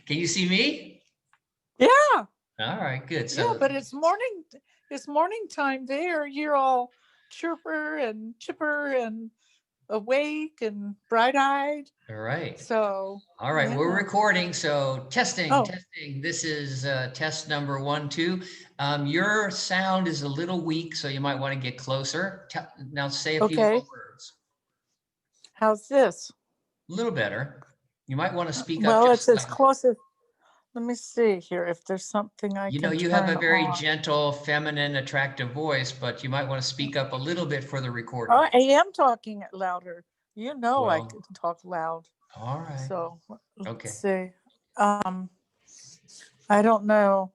Can you see me? Yeah, All right, good. yeah, So, but it's morning time there. You're all chirper and chipper and awake and bright-eyed. all right. So, All right, we're yeah. recording. So testing, Oh, testing. This is test number 1, 2. Your sound is a little weak, so you might want to get closer. Now say a few more okay. words. How's this? A little better. You might want to speak up Well, just it's as slightly. close as, let me see here if there's something I You know, can you have a turn very on. gentle, feminine, attractive voice, but you might want to speak up a little bit for the recording. I am talking it louder. You know I Well, can talk loud. all right. So let's Okay. see. I don't know.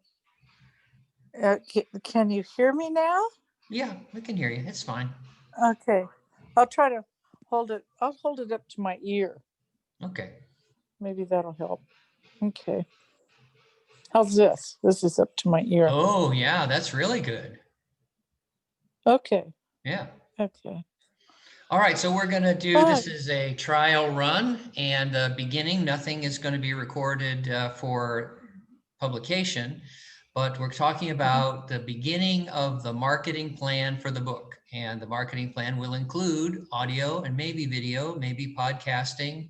Can you hear me now? Yeah, we can hear you. It's fine. Okay. I'll try to hold it. I'll hold it up to my ear. Okay. Maybe that'll help. Okay. How's this? This is up to my ear. Oh, yeah, that's really good. Okay. Yeah. Okay. All right, so we're going to do Ah, this is a trial run, and the beginning, nothing is going to be recorded for publication, but we're talking mhm. about the beginning of the marketing plan for the book. And the marketing plan will include audio and maybe video, maybe podcasting,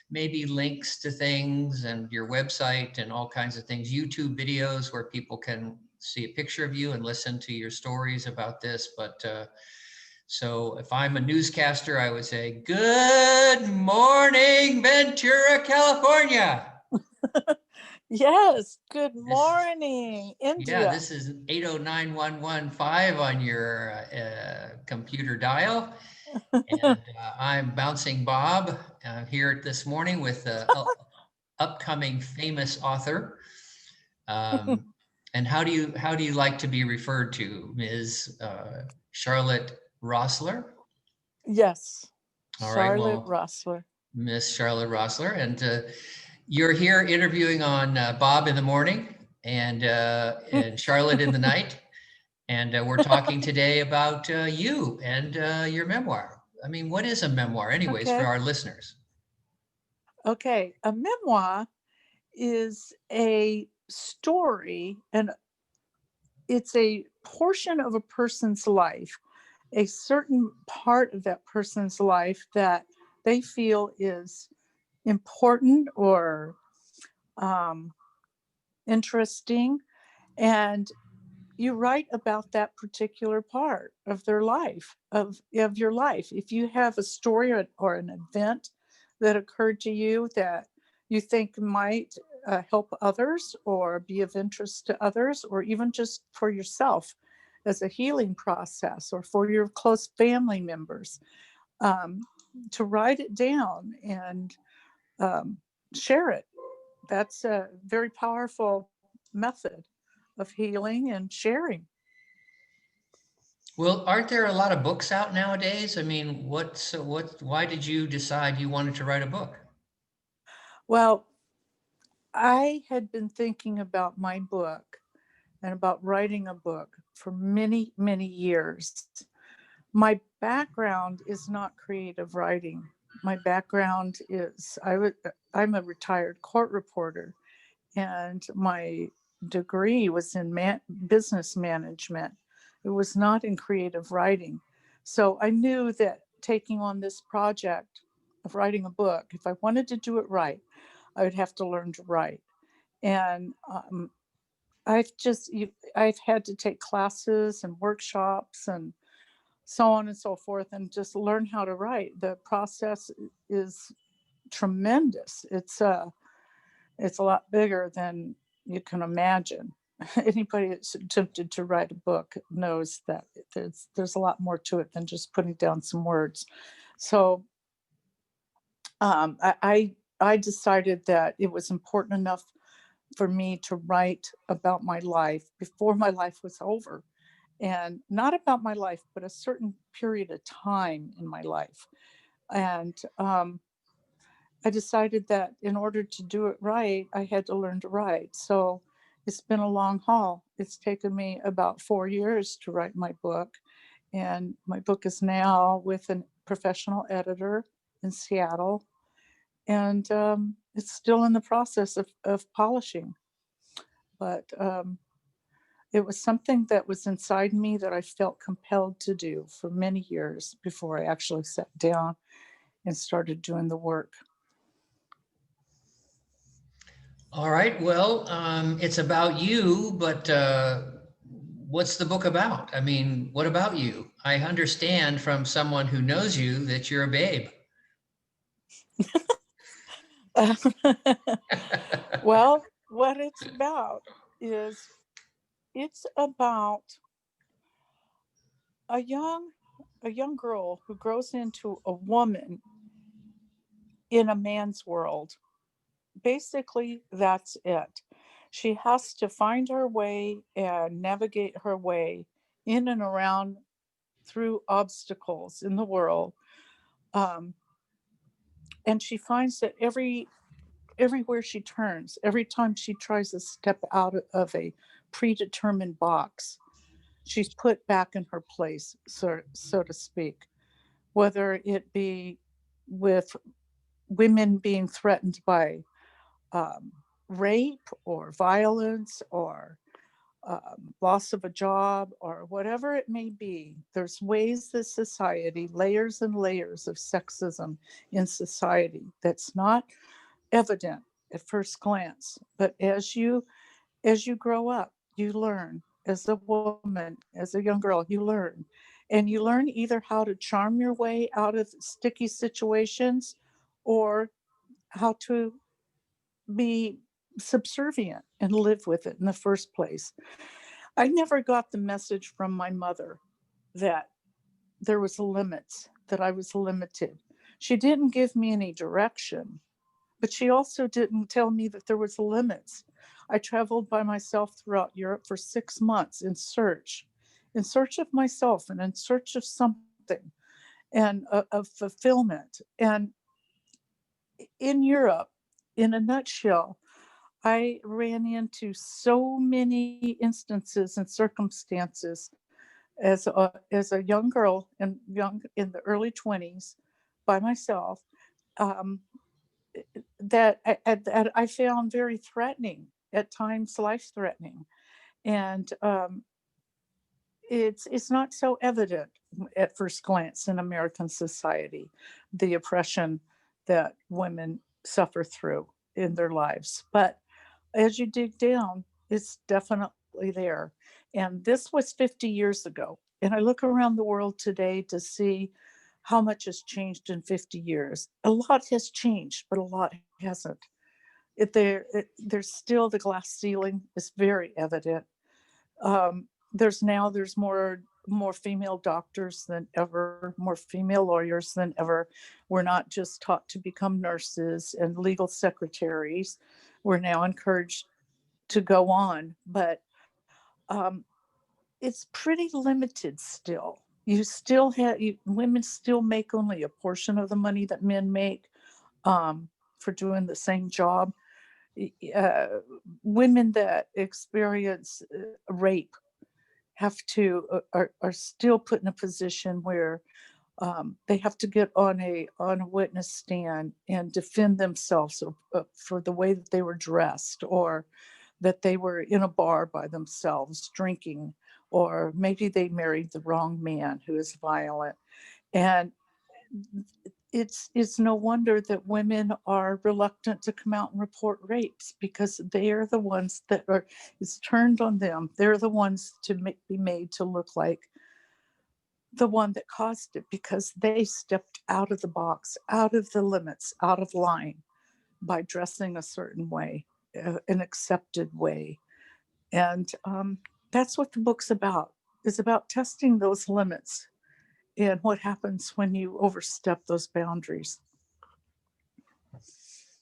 maybe links to things and your website and all kinds of things, YouTube videos where people can see a picture of you and listen to your stories about this. But so if I'm a newscaster, I would say, "Good morning, Ventura, California." Yes. Good This, morning, yeah, India. this is 809-115 on your computer dial. And I'm Bouncing Bob here this morning with upcoming famous author. Um, and how do you like to be referred to, Ms. Charlotte Rossler? Yes. All right, Charlotte well, Rossler. Miss Charlotte Rossler, and you're here interviewing on Bob in the morning and Charlotte in the night, and we're talking today about you and your memoir. I mean, what is a memoir, anyways, for Okay. our listeners? Okay. A memoir is a story, and it's a portion of a person's life, a certain part of that person's life that they feel is important or um, interesting. And you write about that particular part of their life, of your life. If you have a story or an event that occurred to you that you think might help others or be of interest to others, or even just for yourself as a healing process or for your close family members, um, to write it down and um, share it. That's a very powerful method of healing and sharing. Well, aren't there a lot of books out nowadays? I mean, why did you decide you wanted to write a book? Well, I had been thinking about my book and about writing a book for many, many years. My background is not creative writing. My background is I'm a retired court reporter, and my degree was in business management. It was not in creative writing. So I knew that taking on this project of writing a book, if I wanted to do it right, I would have to learn to write. And I've had to take classes and workshops and so on and so forth, and just learn how to write. The process is tremendous. It's a lot bigger than you can imagine. Anybody that's attempted to write a book knows that there's a lot more to it than just putting down some words. So I decided that it was important enough for me to write about my life before my life was over, and not about my life, but a certain period of time in my life. And I decided that in order to do it right, I had to learn to write. So it's been a long haul. It's taken me about 4 years to write my book. And my book is now with a professional editor in Seattle. And it's still in the process of polishing. But it was something that was inside me that I felt compelled to do for many years before I actually sat down and started doing the work. All right. Well, it's about you, but what's the book about? I mean, what about you? I understand from someone who knows you that you're a babe. Well, what it's about is it's about a young a young girl who grows into a woman in a man's world. Basically, that's it. She has to find her way and navigate her way in and around through obstacles in the world. Um, and she finds that everywhere she turns, every time she tries to step out of a predetermined box, she's put back in her place, so to speak. Whether it be with women being threatened by um, rape or violence or loss of a job or whatever it may be. There's ways that society, layers and layers of sexism in society that's not evident at first glance, but as you grow up, you learn. As a woman, as a young girl, you learn. And you learn either how to charm your way out of sticky situations or how to be subservient and live with it in the first place. I never got the message from my mother that there was limits, that I was limited. She didn't give me any direction, but she also didn't tell me that there was limits. I traveled by myself throughout Europe for 6 months in search of myself and in search of something and of fulfillment. And in Europe, in a nutshell, I ran into so many instances and circumstances as a young girl and young in the early 20s by myself, um, that I found very threatening, at times life threatening. And it's not so evident at first glance in American society, the oppression that women suffer through in their lives. But as you dig down, it's definitely there. And this was 50 years ago. And I look around the world today to see how much has changed in 50 years. A lot has changed, but a lot hasn't. There's still the glass ceiling is very evident. There's more female doctors than ever, more female lawyers than ever. We're not just taught to become nurses and legal secretaries. We're now encouraged to go on, but um, it's pretty limited still. Women still make only a portion of the money that men make for doing the same job. Uh, Women that experience rape are still put in a position where they have to get on a witness stand and defend themselves for the way that they were dressed, or that they were in a bar by themselves drinking, or maybe they married the wrong man who is violent. And it's no wonder that women are reluctant to come out and report rapes, because they are the ones that are it's turned on them. They're the ones to be made to look like the one that caused it, because they stepped out of the box, out of the limits, out of line by dressing a certain way, an accepted way. And that's what the book's about. It's about testing those limits and what happens when you overstep those boundaries.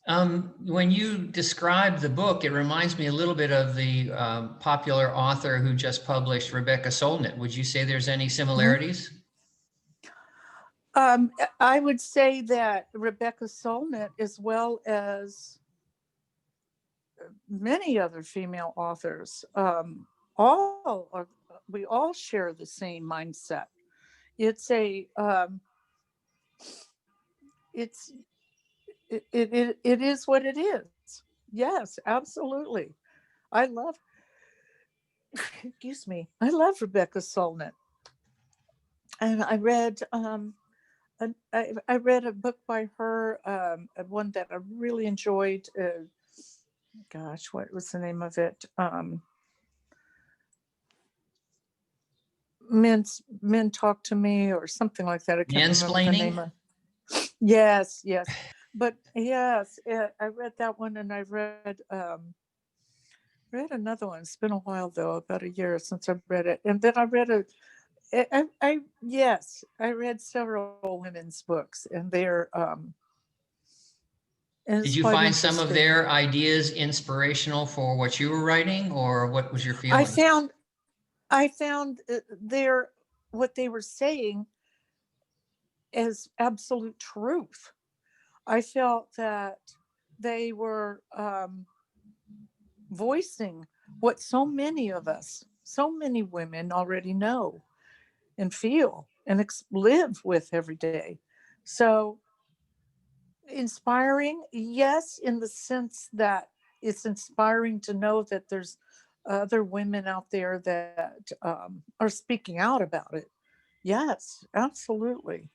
When you describe the book, it reminds me a little bit of the popular author who just published, Rebecca Solnit. Would you say there's any Mhm. similarities? I would say that Rebecca Solnit, as well as many other female authors, all are, we all share the same mindset. it's a it's it is what it is. Yes, absolutely. I love excuse me. I love Rebecca Solnit. And I read I read a book by her, one that I really enjoyed. Gosh, what was the name of it? Men talk to me or something like that. I can't remember the Mansplaining? name of. Yes, yes, but yes, I read that one, and I read another one. It's been a while though, about a year since I read it, and then I read yes, I read several women's books, and Did it's you quite find some of interesting. their ideas inspirational for what you were writing, or what was your I feeling? found I found their what they were saying as absolute truth. I felt that they were voicing what so many of us, so many women already know and feel and live with every day. So inspiring, yes, in the sense that it's inspiring to know that there's other women out there that are speaking out about it. Yes, absolutely.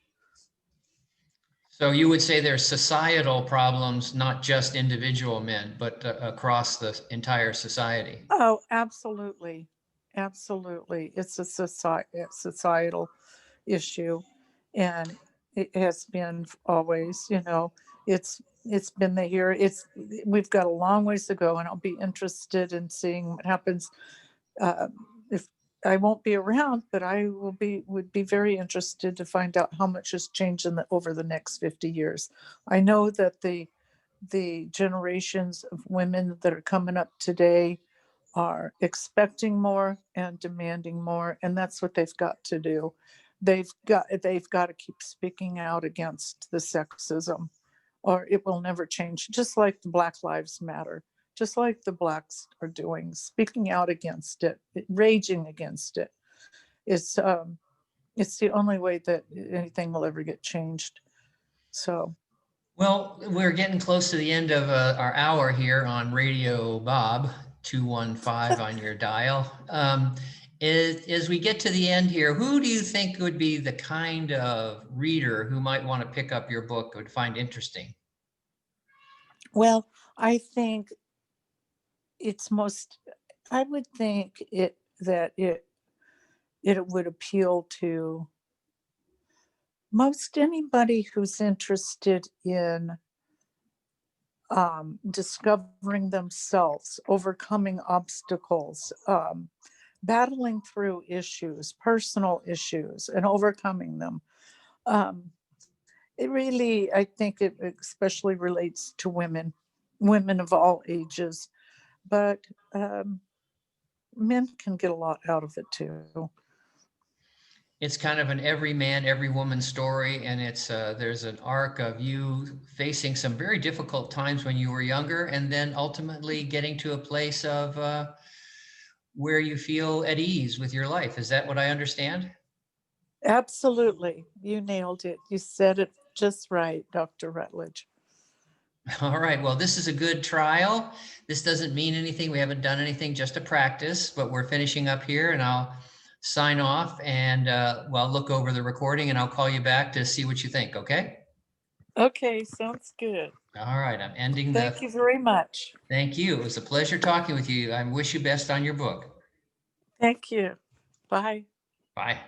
So you would say there's societal problems, not just individual men, but across the entire society. Oh, absolutely. Absolutely. It's a societal issue. And it has been always, it's been the here. We've got a long ways to go, and I'll be interested in seeing what happens. Uh, if I won't be around, but I would be very interested to find out how much has changed over the next 50 years. I know that the generations of women that are coming up today are expecting more and demanding more, and that's what they've got to do. They've got to keep speaking out against the sexism, or it will never change. Just like the Black Lives Matter, just like the blacks are doing, speaking out against it, raging against it. It's um, it's the only way that anything will ever get changed. So Well, we're getting close to the end of our hour here on Radio Bob 215 on your dial. As we get to the end here, who do you think would be the kind of reader who might want to pick up your book, would find interesting? well, I think it's most I would think it would appeal to most anybody who's interested in discovering themselves, overcoming obstacles, battling through issues, personal issues, and overcoming them. Um, it really, I think it especially relates to women of all ages, but um, men can get a lot out of it too. It's kind of an every man, every woman story, and there's an arc of you facing some very difficult times when you were younger, and then ultimately getting to a place of where you feel at ease with your life. Is that what I understand? Absolutely. You nailed it. You said it just right, Dr. Rutledge. All right. Well, this is a good trial. This doesn't mean anything. We haven't done anything, just a practice, but we're finishing up here, and I'll sign off and well, look over the recording, and I'll call you back to see what you think. Okay. Okay, sounds good. All right. I'm ending Thank the. you very much. Thank you. It was a pleasure talking with you. I wish you best on your book. Thank you. Bye. Bye.